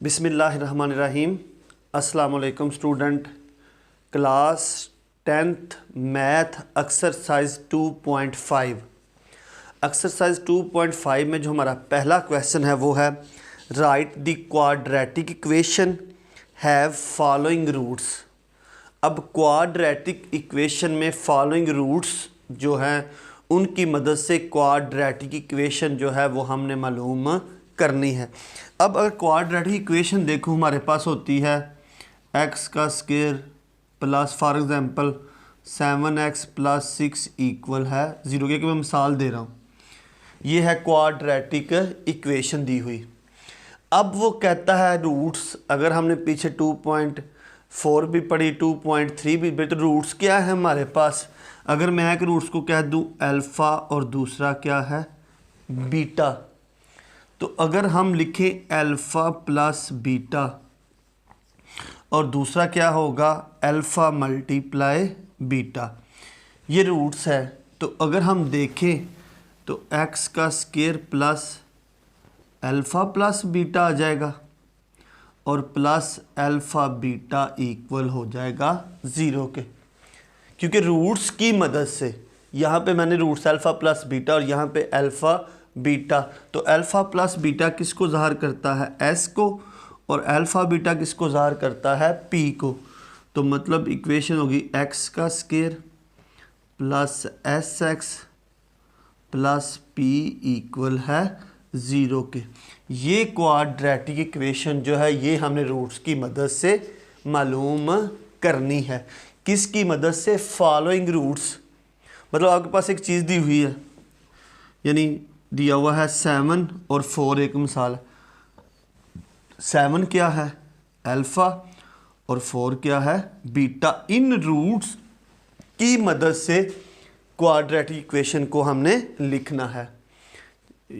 बिस्मिल्लाहिर्रहमानिर्रहीम। अस्सलाम वालेकुम student. Class 10th math exercise 2.5। Exercise 2.5 में जो हमारा पहला क्वेश्चन है वो है write the quadratic equation have following roots. अब क्वाड्रेटिक इक्वेशन में फॉलोइंग रूट्स जो हैं उनकी मदद से क्वाड्रेटिक इक्वेशन जो है वो हमने मालूम करनी है। अब अगर क्वाड्रेटिक इक्वेशन देखो हमारे पास होती है x का square plus for example 7x + 6 equal है 0 के। मैं मिसाल दे रहा हूँ, ये है क्वाड्रेटिक इक्वेशन दी हुई। अब वो कहता है रूट्स, अगर हमने पीछे 2.4 भी पढ़ी 2.3 भी पढ़ी, तो रूट्स क्या है हमारे पास। अगर मैं एक रूट्स को कह दूँ अल्फ़ा और दूसरा क्या है बीटा, तो अगर हम लिखें अल्फ़ा प्लस बीटा और दूसरा क्या होगा अल्फ़ा मल्टीप्लाई बीटा, ये रूट्स है। तो अगर हम देखें तो x का square plus alpha plus beta आ जाएगा और प्लस अल्फ़ा बीटा इक्वल हो जाएगा 0 के, क्योंकि रूट्स की मदद से यहाँ पे मैंने रूट्स अल्फ़ा प्लस बीटा और यहाँ पे अल्फ़ा बीटा, तो अल्फ़ा प्लस बीटा किसको ज़ाहिर करता है s को और अल्फ़ा बीटा किसको ज़ाहिर करता है p को। तो मतलब इक्वेशन होगी x का square plus sx plus p equal है 0 के। ये क्वाड्रेटिक इक्वेशन जो है ये हमने रूट्स की मदद से मालूम करनी है। किसकी मदद से, फॉलोइंग रूट्स। मतलब आपके पास एक चीज़ दी हुई है, यानी दिया हुआ है 7 और 4, एक मिसाल है। 7 क्या है अल्फ़ा और 4 क्या है बीटा। इन रूट्स की मदद से क्वाड्रेटिक इक्वेशन को हमने लिखना है।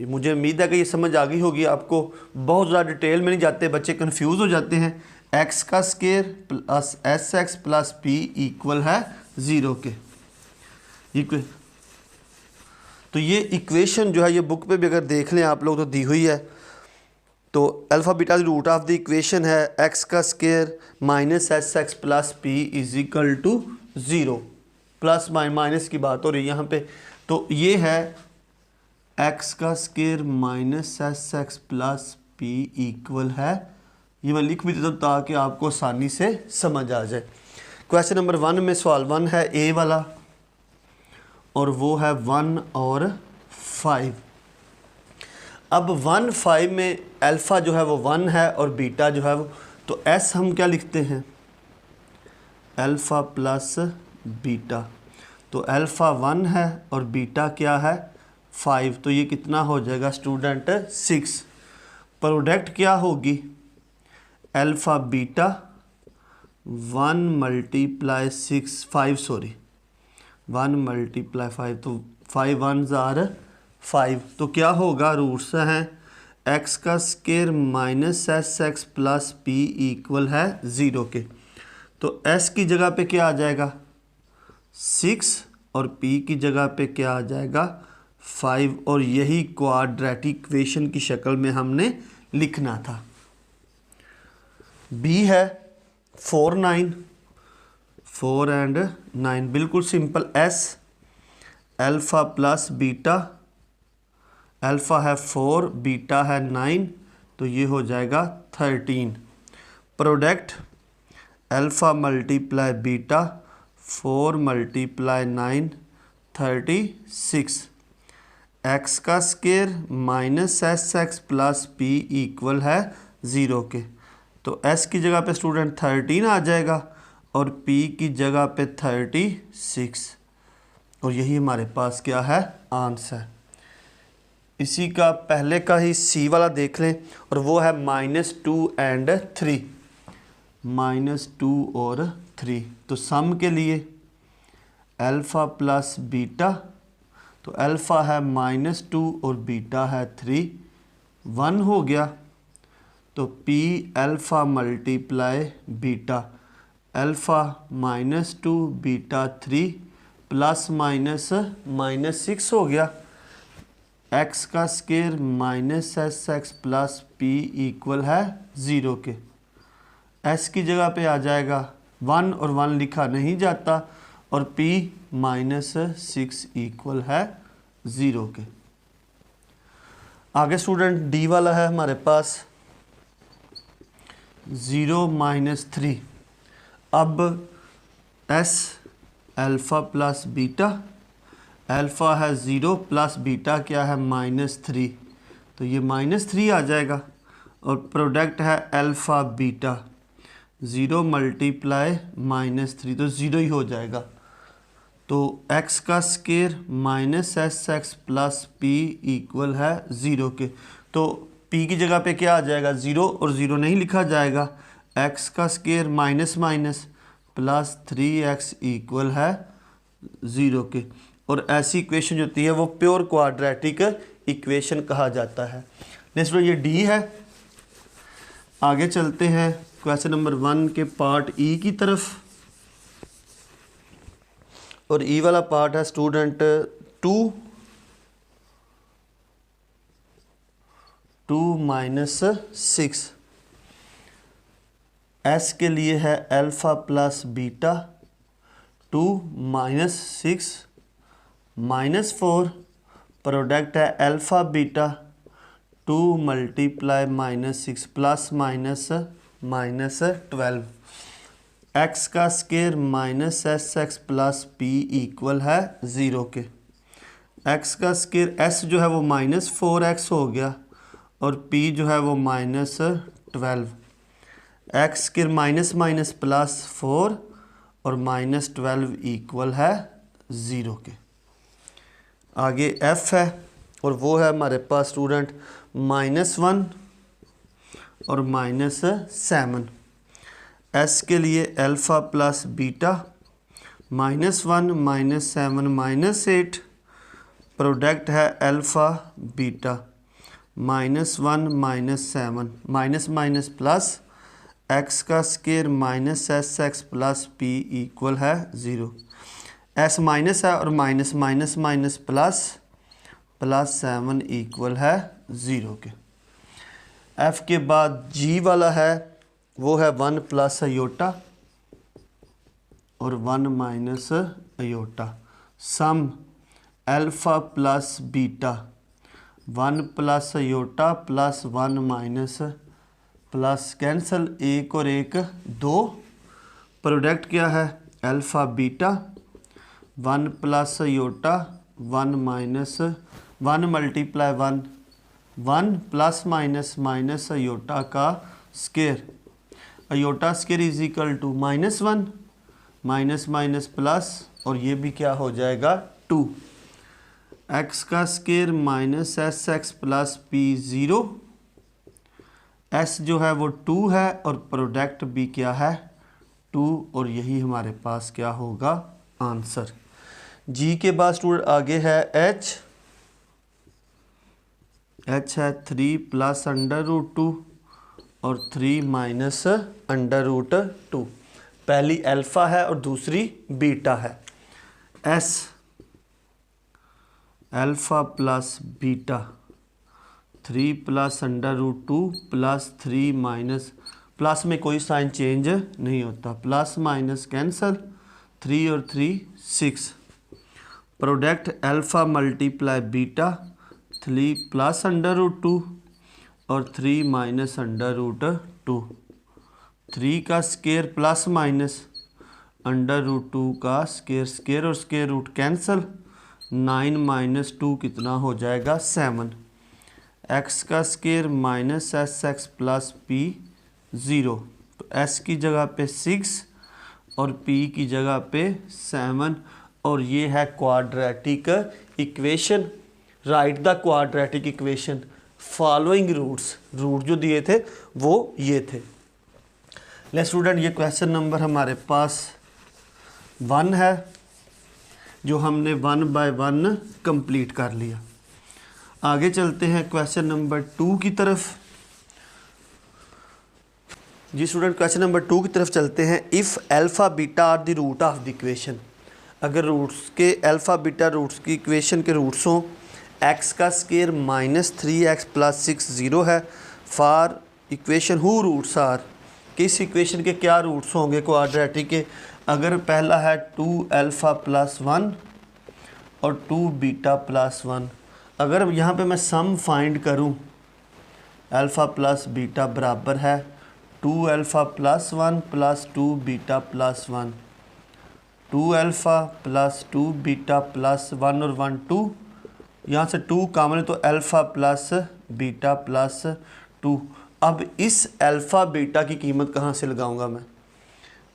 मुझे उम्मीद है कि ये समझ आ गई होगी आपको। बहुत ज़्यादा डिटेल में नहीं जाते, बच्चे कंफ्यूज हो जाते हैं। x का square plus sx plus p equal है 0 के। तो ये इक्वेशन जो है ये बुक पे भी अगर देख लें आप लोग तो दी हुई है। तो alpha beta root of the equation है x का square minus sx plus p is equal to 0। Plus minus की बात हो रही है यहाँ पे। तो ये है x का square minus sx plus p equal है, ये मैं लिख भी देता हूँ ताकि आपको आसानी से समझ आ जाए। क्वेश्चन नंबर 1 में सवाल 1 है ए वाला और वो है 1 और 5। अब 1 5 में अल्फ़ा जो है वो 1 है और बीटा जो है वो, तो s हम क्या लिखते हैं अल्फ़ा प्लस बीटा। तो अल्फ़ा 1 है और बीटा क्या है 5, तो ये कितना हो जाएगा स्टूडेंट 6। प्रोडक्ट क्या होगी अल्फ़ा बीटा 1 मल्टीप्लाई 1 मल्टीप्लाई 5, तो 5 1s आर 5। तो क्या होगा रूट्स हैं x का square minus sx plus p equal है 0 के। तो s की जगह पे क्या आ जाएगा 6 और p की जगह पे क्या आ जाएगा 5, और यही क्वाड्रेटिक इक्वेशन की शक्ल में हमने लिखना था। b है 4 9 4 एंड 9, बिल्कुल simple. s alpha plus beta, alpha है 4 बीटा है 9, तो ये हो जाएगा 13। Product alpha multiply beta 4 multiply 9 36। x का square minus sx plus p equal है 0 के। तो s की जगह पे स्टूडेंट 13 आ जाएगा और p की जगह पे 36, और यही हमारे पास क्या है आंसर। इसी का पहले का ही c वाला देख लें और वो है -2 एंड 3, -2 और 3। तो सम के लिए अल्फ़ा प्लस बीटा, तो अल्फ़ा है -2 और बीटा है 3, 1 हो गया। तो p alpha multiply beta, alpha -2 beta 3 plus minus -6 हो गया। एक्स का square minus S x plus P equal है 0 के। एस की जगह पे आ जाएगा 1 और 1 लिखा नहीं जाता, और p -6 इक्वल है 0 के। आगे स्टूडेंट डी वाला है हमारे पास 0 - 3। अब s alpha plus beta, alpha है 0 प्लस बीटा क्या है -3, तो ये -3 आ जाएगा, और प्रोडक्ट है अल्फ़ा बीटा 0 मल्टीप्लाई -3, तो 0 ही हो जाएगा। तो x का square minus S x plus P equal है 0 के। तो p की जगह पे क्या आ जाएगा 0, और 0 नहीं लिखा जाएगा। x का square minus minus plus 3x equal है 0 के। और ऐसी इक्वेशन जो होती है वो प्योर क्वाड्रेटिक इक्वेशन कहा जाता है। नेक्स्ट ये डी है। आगे चलते हैं क्वेश्चन नंबर 1 के पार्ट ई की तरफ, और ई वाला पार्ट है स्टूडेंट 2 - 6। एस के लिए है अल्फ़ा प्लस बीटा 2 - 6 -4, प्रोडक्ट है alpha beta 2 multiply -6 plus -12। x का square minus S x plus P equal है 0 के। x का स्केयर s जो है वो -4x हो गया, और p जो है वो -12। x square minus minus plus 4 और -12 इक्वल है 0 के। आगे f है, और वो है हमारे पास स्टूडेंट -1 और -7। s के लिए अल्फ़ा प्लस बीटा -1 -7 -8, प्रोडक्ट है alpha beta -1 -7 minus minus plus, x का square minus S x plus P equal है 0। s माइनस है और minus minus minus plus 7 equal है 0 के। f के बाद g वाला है, वो है 1 प्लस अयोटा और 1 minus iota, sum alpha plus beta 1 plus iota plus 1 minus plus cancel, 1 और 1 2, प्रोडक्ट क्या है alpha beta 1 plus iota 1 minus 1 multiply 1 1 plus minus minus iota का square, iota square is equal to -1 minus minus plus, और ये भी क्या हो जाएगा 2। x का square minus S x plus P 0, s जो है वो 2 है और प्रोडक्ट भी क्या है 2, और यही हमारे पास क्या होगा आंसर। g के बाद स्टूडेंट आगे है h है 3 प्लस √2 और 3 माइनस √2। पहली अल्फ़ा है और दूसरी बीटा है। s alpha plus beta 3 plus √2 plus 3 minus, plus में कोई साइन चेंज नहीं होता, प्लस माइनस कैंसल, 3 और 3 6, product alpha multiply beta 3 plus √2 और 3 माइनस √2। 3 का स्केयर प्लस माइनस √2 का स्केयर, स्केयर और स्केयर रूट कैंसल, 9 माइनस 2 कितना हो जाएगा 7। x का square minus S x plus P 0, तो s की जगह पे 6 और p की जगह पे 7, और ये है quadratic equation. Write the quadratic equation following roots, root जो दिए थे वो ये थे। ले स्टूडेंट ये क्वेश्चन नंबर हमारे पास 1 है, जो हमने 1 बाय 1 कंप्लीट कर लिया। आगे चलते हैं क्वेश्चन नंबर 2 की तरफ। जी स्टूडेंट क्वेश्चन नंबर 2 की तरफ चलते हैं। If alpha beta are the root of the equation, अगर रूट्स के अल्फ़ा बीटा रूट्स की इक्वेशन के रूट्स हों, एक्स का स्केयर -3x + 6 0 है। For equation who roots are, किस इक्वेशन के क्या रूट्स होंगे क्वाड्रेटिक के। अगर पहला है 2α + 1 और 2β + 1, अगर यहाँ पे मैं सम फाइंड करूँ अल्फ़ा प्लस बीटा बराबर है 2α + 1 + 2β + 1, 2α + 2β + 1 और 1 2, यहाँ से 2 कॉमन है तो अल्फ़ा प्लस बीटा प्लस 2। अब इस अल्फ़ा बीटा की कीमत कहाँ से लगाऊंगा मैं,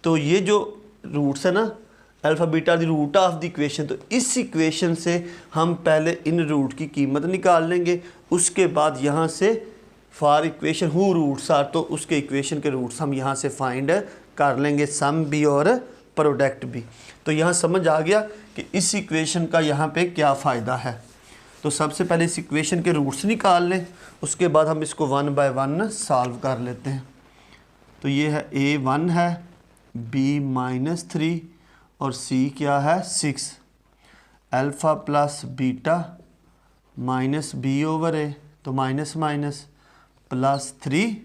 तो ये जो रूट्स है ना alpha beta the root of the equation, तो इस इक्वेशन से हम पहले इन रूट की कीमत निकाल लेंगे, उसके बाद यहाँ से for equation who roots are, तो उसके इक्वेशन के रूट्स हम यहाँ से फाइंड कर लेंगे, सम भी और प्रोडक्ट भी। तो यहाँ समझ आ गया कि इस इक्वेशन का यहाँ पे क्या फ़ायदा है। तो सबसे पहले इस इक्वेशन के रूट्स निकाल लें, उसके बाद हम इसको 1 बाय 1 सॉल्व कर लेते हैं। तो ये है a1 है, b -3 और c क्या है 6, alpha plus beta minus b/a, तो माइनस माइनस +3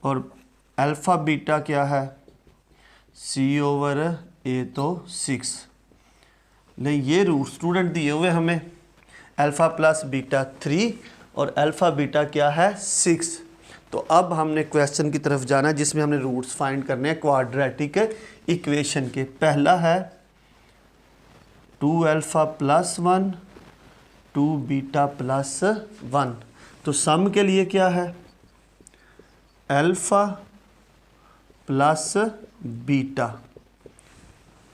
और अल्फ़ा बीटा क्या है c/a, तो 6। नहीं, ये रूट स्टूडेंट दिए हुए हमें अल्फ़ा प्लस बीटा 3 और अल्फ़ा बीटा क्या है 6। तो अब हमने क्वेश्चन की तरफ जाना है जिसमें हमने रूट्स फाइंड करने हैं क्वाड्रेटिक इक्वेशन के। पहला है 2α + 1 2β + 1, तो सम के लिए क्या है अल्फ़ा प्लस बीटा,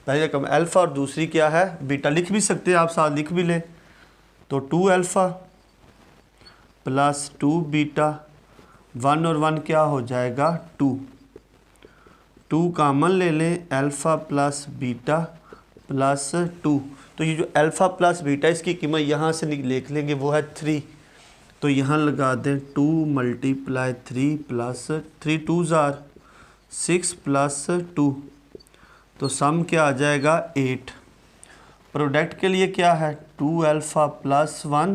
पहले रकम अल्फ़ा और दूसरी क्या है बीटा, लिख भी सकते हैं आप, साथ लिख भी लें। तो 2α + 2β, 1 और 1 क्या हो जाएगा 2, 2 कॉमन ले लें, अल्फ़ा प्लस बीटा प्लस 2। तो ये जो अल्फ़ा प्लस बीटा इसकी कीमत यहाँ से लिख लेंगे वो है 3, तो यहाँ लगा दें 2 × 3 प्लस 3 2s are 6 प्लस 2, तो सम क्या आ जाएगा 8। प्रोडक्ट के लिए क्या है 2α + 1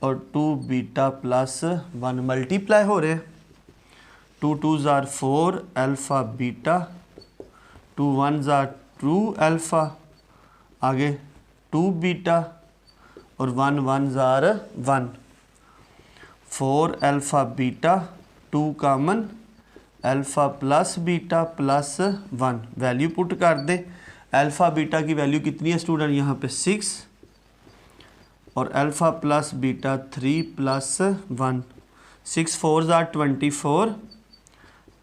और 2β + 1 मल्टीप्लाई हो रहे हैं, 2 2s are 4 alpha beta, 2 1s are 2 alpha, आगे 2β और 1 1s are 1, 4 alpha beta, 2 common alpha plus beta plus 1, value put कर दें। अल्फ़ा बीटा की वैल्यू कितनी है स्टूडेंट यहाँ पे 6 और alpha plus beta 3 plus 1, 6 4s are 24,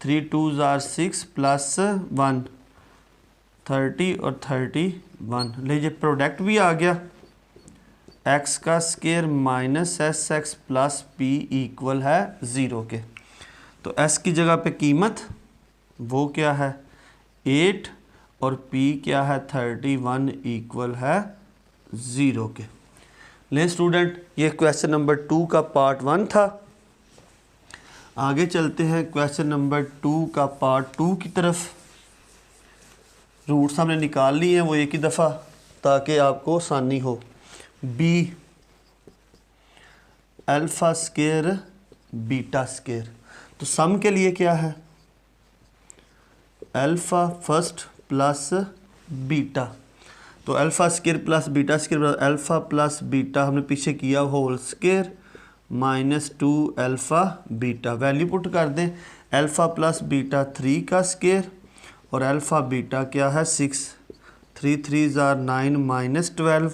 3 2s are 6 plus 1 30 और 31। लीजिए प्रोडक्ट भी आ गया, x का square -sx plus p equal है 0 के। तो s की जगह पे कीमत वो क्या है 8 और p क्या है 31 इक्वल है 0 के। ले स्टूडेंट, ये क्वेश्चन नंबर 2 का पार्ट 1 था। आगे चलते हैं क्वेश्चन नंबर 2 का पार्ट 2 की तरफ। रूट्स हमने निकाल लिए हैं वो एक ही दफ़ा ताकि आपको आसानी हो। b alpha square beta square, तो सम के लिए क्या है अल्फ़ा फर्स्ट प्लस बीटा, तो alpha square plus beta square alpha plus beta हमने पीछे किया whole square -2 alpha beta, value put कर दें। अल्फ़ा प्लस बीटा 3 का स्केयर और अल्फ़ा बीटा क्या है 6, 3 3s are 9 -12,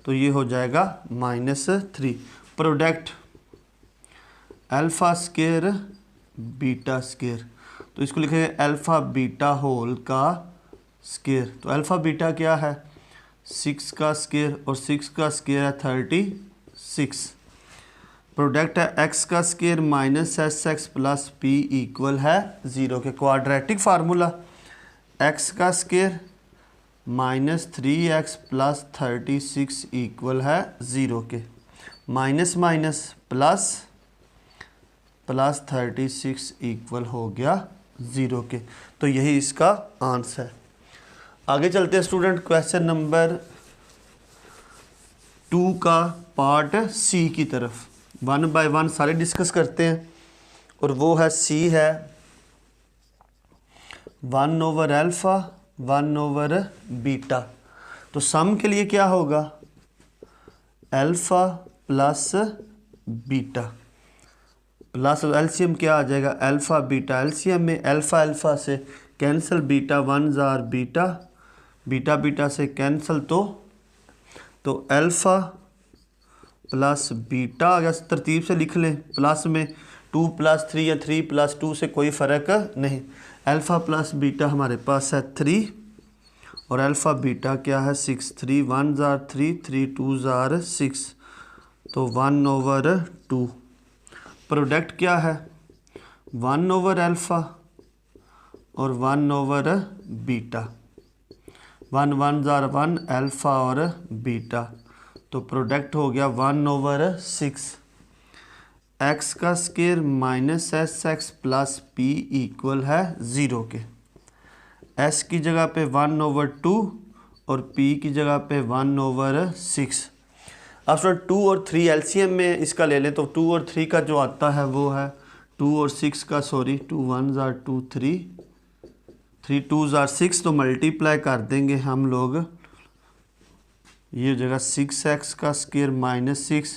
तो ये हो जाएगा -3। Product alpha square beta square, तो इसको लिखेंगे अल्फ़ा बीटा होल का स्केयर, तो अल्फ़ा बीटा क्या है 6 का स्केयर और 6 का स्केयर है 36। प्रोडक्ट है x का square -sx plus p equal है 0 के। क्वाड्रेटिक फार्मूला x का स्केयर -3x प्लस 36 इक्वल है 0 के, minus minus plus plus 36 equal हो गया 0 के। तो यही इसका आंसर है। आगे चलते हैं स्टूडेंट, क्वेश्चन नंबर 2 का पार्ट सी की तरफ 1 बाय 1 सारे डिस्कस करते हैं, और वो है सी है 1 ओवर अल्फ़ा 1 ओवर बीटा। तो सम के लिए क्या होगा, alpha plus beta plus LCM क्या आ जाएगा, अल्फ़ा बीटा। एलसीएम में अल्फ़ा अल्फ़ा से cancel, beta 1 jar beta, beta beta से कैंसिल, तो अल्फ़ा प्लस बीटा आ गया। तरतीब से लिख लें, प्लस में 2 + 3 या 3 + 2 से कोई फ़र्क नहीं। अल्फ़ा प्लस बीटा हमारे पास है 3 और अल्फ़ा बीटा क्या है 6। 3 1 जार 3, 3 2 जार 6, तो 1 ओवर 2। प्रोडक्ट क्या है 1 ओवर अल्फ़ा और 1 ओवर बीटा, 1 1 जार 1 अल्फ़ा और बीटा, तो प्रोडक्ट हो गया 1 ओवर 6। एक्स का square minus S x plus P equal है 0 के। एस की जगह पे 1 ओवर 2 और पी की जगह पे 1 ओवर 6। अब स्टूडेंट 2 और 3 एलसीएम में इसका ले लें, तो 2 और 3 का जो आता है वो है 2 और 6 का, सॉरी 2 1 जार 2 3, 3 2 जार 6, तो मल्टीप्लाई कर देंगे हम लोग, ये जगह 6x का square minus 6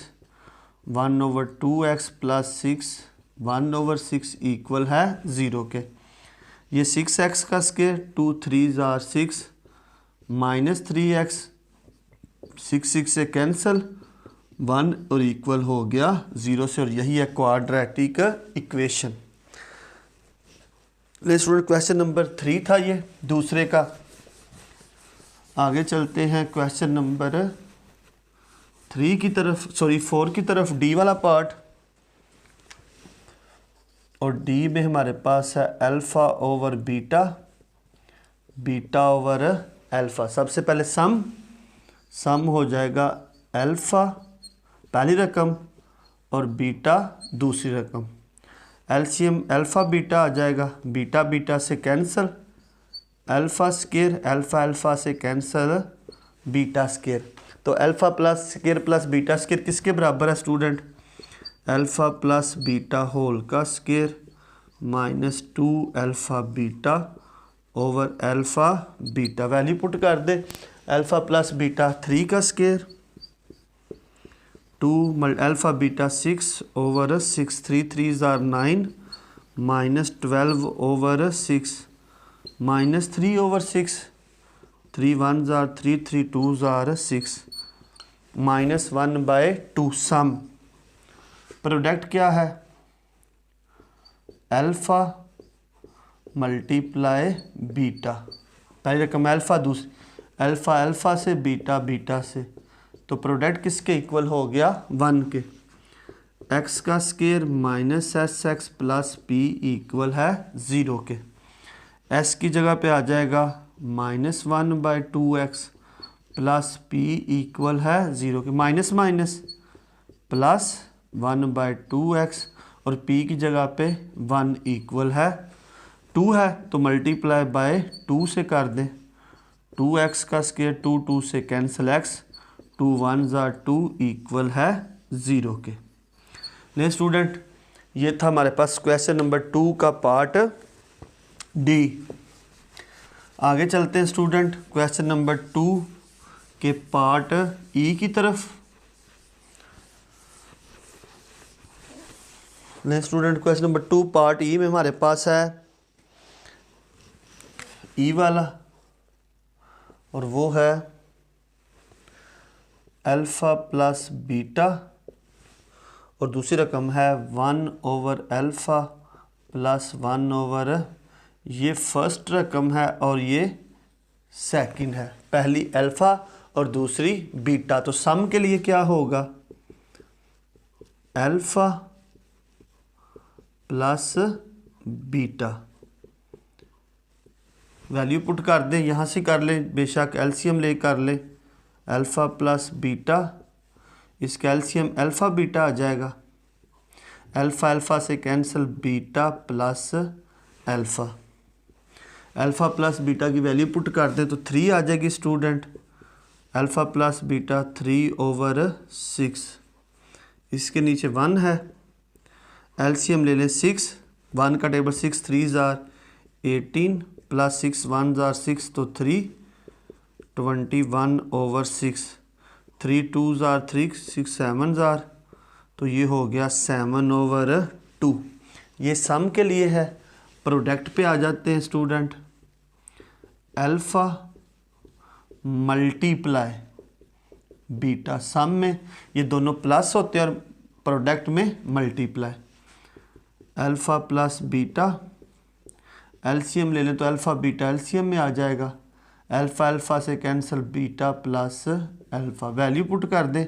1 over 2x plus 6 1 over 6 equal है 0 के। ये 6x का स्केयर 2 3 जार 6 माइनस 3x, 6 6 से कैंसिल, 1 और इक्वल हो गया 0 से, और यही है क्वाड्रेटिक इक्वेशन। ले स्टूडेंट क्वेश्चन नंबर 3 था ये दूसरे का। आगे चलते हैं क्वेश्चन नंबर 3 की तरफ, सॉरी 4 की तरफ, डी वाला पार्ट। और डी में हमारे पास है alpha over beta, beta over alpha. सबसे पहले सम हो जाएगा अल्फ़ा पहली रकम और बीटा दूसरी रकम। एलसीएम अल्फ़ा बीटा आ जाएगा, बीटा बीटा से cancel, alpha square alpha alpha से कैंसिल, बीटा स्केयर। तो alpha plus square plus beta square किसके बराबर है student, alpha plus beta whole का square minus 2 alpha beta over alpha beta. Value put कर दे, अल्फ़ा प्लस बीटा 3 का square, 2 alpha beta 6 over 6, 3 3 जार 9 minus 12 over 6 minus 3 over 6, 3 1 jar 3, 3 2 जार 6 minus 1 by 2। Sum product क्या है, अल्फ़ा मल्टीप्लाई बीटा, पहली रकम अल्फ़ा, दूसरी अल्फ़ा अल्फ़ा से बीटा बीटा से, तो प्रोडक्ट किसके इक्वल हो गया 1 के। एक्स का square minus S x plus P equal है 0 के। एस की जगह पे आ जाएगा minus 1 by 2x plus P equal है 0 के। Minus minus plus 1 by 2x और p की जगह पे 1 इक्वल है 2 है, तो मल्टीप्लाई बाय 2 से कर दें, 2x का स्केयर 2 2 से कैंसिल x, 2 1 जार 2 इक्वल है 0 के। नहीं स्टूडेंट, ये था हमारे पास क्वेश्चन नंबर 2 का पार्ट डी। आगे चलते हैं स्टूडेंट क्वेश्चन नंबर 2 के पार्ट ई की तरफ। नहीं स्टूडेंट, क्वेश्चन नंबर 2 पार्ट ई में हमारे पास है ई वाला, और वो है अल्फ़ा प्लस बीटा, और दूसरी रकम है 1 ओवर अल्फ़ा प्लस 1 ओवर, ये फर्स्ट रकम है और ये सेकंड है, पहली अल्फ़ा और दूसरी बीटा। तो सम के लिए क्या होगा, alpha plus beta, value put कर दें, यहाँ से कर लें, बेशक एलसीएम ले कर लें, अल्फ़ा प्लस बीटा, इसका एलसीएम अल्फ़ा बीटा आ जाएगा, अल्फ़ा अल्फ़ा से cancel, beta plus alpha, alpha plus beta की वैल्यू पुट कर दें तो 3 आ जाएगी स्टूडेंट, अल्फ़ा प्लस बीटा 3/6, इसके नीचे 1 है, एलसीएम ले लें 6, 1 का टेबल 6 3 ज़ार 18 प्लस 6 1 ज़ार 6 तो 3 21/6, 3 2 ज़ार 3 6 7 ज़ार तो ये हो गया 7/2। ये सम के लिए है। प्रोडक्ट पे आ जाते हैं स्टूडेंट। अल्फ़ा मल्टीप्लाई बीटा, सम में ये दोनों प्लस होते हैं और प्रोडक्ट में multiply. Alpha plus beta, LCM ले लें तो अल्फ़ा बीटा एलसीएम में आ जाएगा। अल्फ़ा अल्फ़ा से cancel, beta plus alpha, value put कर दें।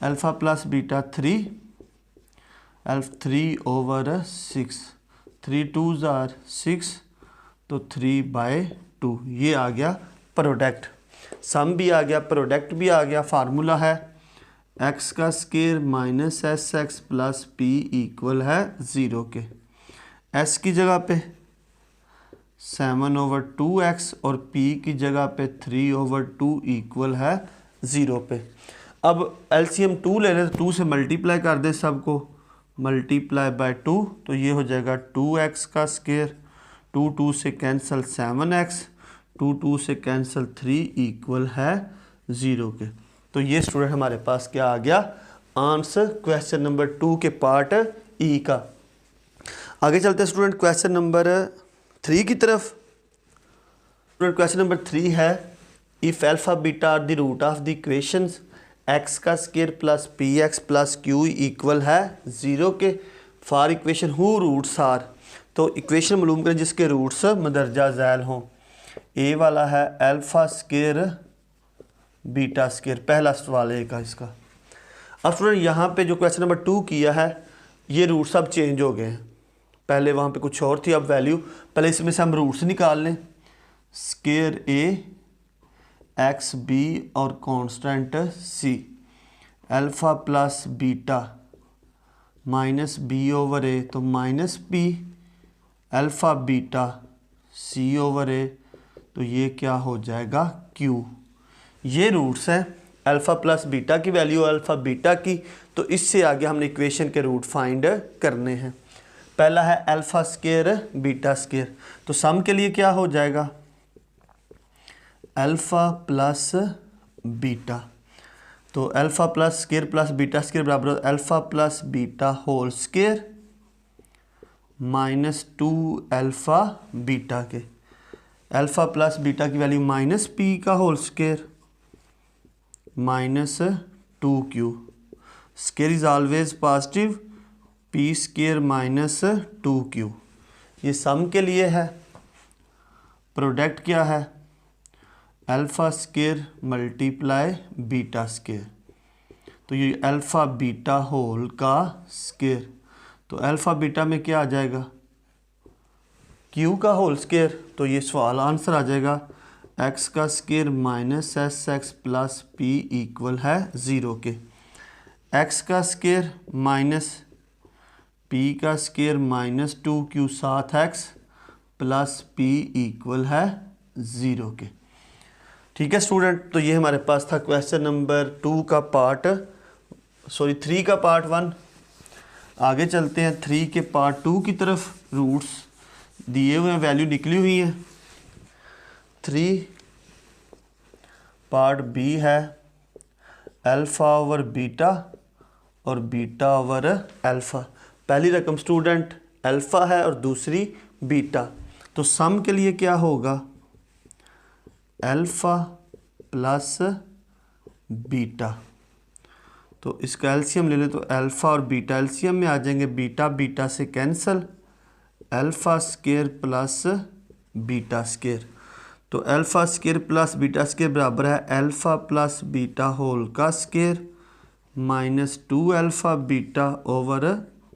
अल्फ़ा प्लस बीटा 3 3/6, 3 2 ज़ार 6 तो 3/2, ये आ गया प्रोडक्ट। सम भी आ गया, प्रोडक्ट भी आ गया। फार्मूला है एक्स का square minus S x plus P equal है 0 के। एस की जगह पे 7/2x और p की जगह पे 3/2 इक्वल है 0 पे। अब एलसीएम 2 ले लें तो 2 से मल्टीप्लाई कर दे सबको, मल्टीप्लाई बाय 2 तो ये हो जाएगा 2x का स्केयर, 2 2 से कैंसिल 7x, 2 2 से कैंसिल 3 इक्वल है 0 के। तो ये स्टूडेंट हमारे पास क्या आ गया, आंसर क्वेश्चन नंबर 2 के पार्ट ई का। आगे चलते हैं स्टूडेंट क्वेश्चन नंबर 3 की तरफ। स्टूडेंट क्वेश्चन नंबर 3 है, if alpha beta are the root of the equations X का square plus P X plus Q equal है 0 के, for equation who roots are. तो इक्वेशन मालूम करें जिसके रूट्स मदरजा झैल हों। ए वाला है अल्फ़ा स्केयर बीटा स्केयर, पहला सवाल ए का इसका। अब स्टूडेंट यहाँ पे जो क्वेश्चन नंबर 2 किया है ये रूट्स अब चेंज हो गए हैं, पहले वहाँ पे कुछ और थी, अब वैल्यू, पहले इसमें से हम रूट्स निकाल लें। स्केयर ए एक्स बी और constant C, alpha plus beta minus b/a तो minus P, alpha beta c/a तो ये क्या हो जाएगा q। ये रूट्स हैं अल्फ़ा प्लस बीटा की वैल्यू अल्फ़ा बीटा की, तो इससे आगे हमने इक्वेशन के रूट फाइंड करने हैं। पहला है अल्फ़ा स्केयर बीटा स्केयर, तो सम के लिए क्या हो जाएगा, अल्फ़ा प्लस बीटा, तो alpha plus square plus beta square बराबर alpha plus beta whole square minus 2 alpha beta के। अल्फ़ा प्लस बीटा की वैल्यू माइनस पी का whole square minus 2q, square is always positive, P square minus 2q। ये sum के लिए है। Product क्या है, alpha square multiply beta square, तो ये अल्फ़ा बीटा होल का स्केयर, तो अल्फ़ा बीटा में क्या आ जाएगा क्यू का होल स्केयर, तो ये सवाल आंसर आ जाएगा एक्स का square minus S x plus P equal है 0 के। एक्स का स्केयर माइनस पी का square minus 2q 7x plus P equal है 0 के। ठीक है स्टूडेंट, तो ये हमारे पास था क्वेश्चन नंबर 2 का पार्ट 3 का पार्ट 1। आगे चलते हैं 3 के पार्ट 2 की तरफ। रूट्स दिए हुए हैं, वैल्यू निकली हुई है। 3 पार्ट बी है अल्फ़ा ओवर बीटा और बीटा ओवर अल्फ़ा। पहली रकम स्टूडेंट अल्फ़ा है और दूसरी बीटा, तो सम के लिए क्या होगा, अल्फ़ा प्लस बीटा, तो इसका एलसीएम ले लें तो अल्फ़ा और बीटा एलसीएम में आ जाएंगे, बीटा बीटा से cancel, alpha square plus beta square, तो alpha square plus beta square बराबर है अल्फ़ा प्लस बीटा होल का square minus 2 alpha beta over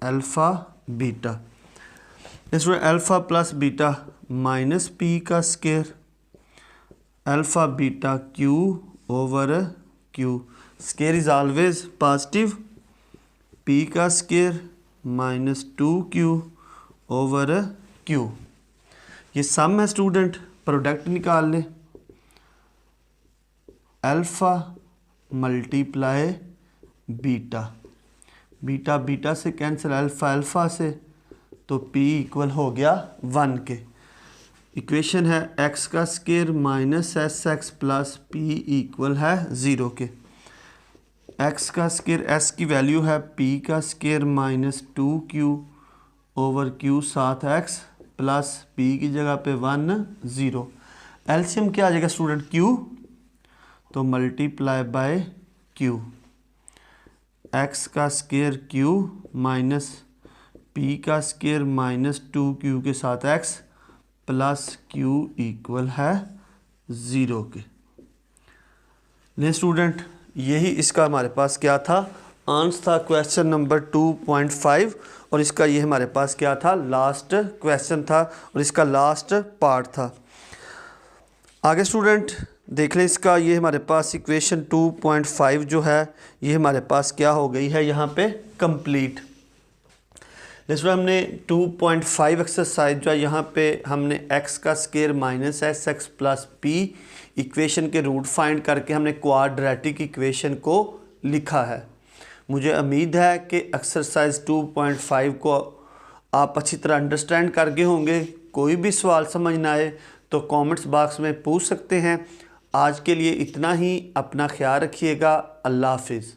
alpha beta. इसमें alpha plus beta minus P का square, alpha beta Q over Q, square is always positive, P का square minus 2q over q। ये sum है student, product निकाल लें। Alpha multiply beta, beta beta से cancel, alpha alpha से, तो p equal हो गया 1 के। इक्वेशन है x का square minus S x plus p equal है 0 के। x का स्क्वायर, s की वैल्यू है p का square minus 2q over q 7x plus p की जगह पे 1 0। एलसीएम क्या आ जाएगा स्टूडेंट q, तो मल्टीप्लाई बाय q, x का स्क्वायर q माइनस p का स्क्वायर माइनस 2q के साथ x प्लस q इक्वल है 0 के। ले स्टूडेंट, यही इसका हमारे पास क्या था, आंसर था क्वेश्चन नंबर 2.5, और इसका ये हमारे पास क्या था, लास्ट क्वेश्चन था और इसका लास्ट पार्ट था। आगे स्टूडेंट देख लें, इसका ये हमारे पास इक्वेशन 2.5 जो है ये हमारे पास क्या हो गई है यहाँ पे कंप्लीट। जैसे हमने 2.5 एक्सरसाइज जो है यहाँ पे हमने x का square minus S x plus P equation के रूट फाइंड करके हमने क्वाड्रेटिक इक्वेशन को लिखा है। मुझे उम्मीद है कि एक्सरसाइज 2.5 को आप अच्छी तरह अंडरस्टैंड कर गए होंगे। कोई भी सवाल समझ ना आए तो कमेंट्स बॉक्स में पूछ सकते हैं। आज के लिए इतना ही, अपना ख्याल रखिएगा। अल्लाह हाफिज़।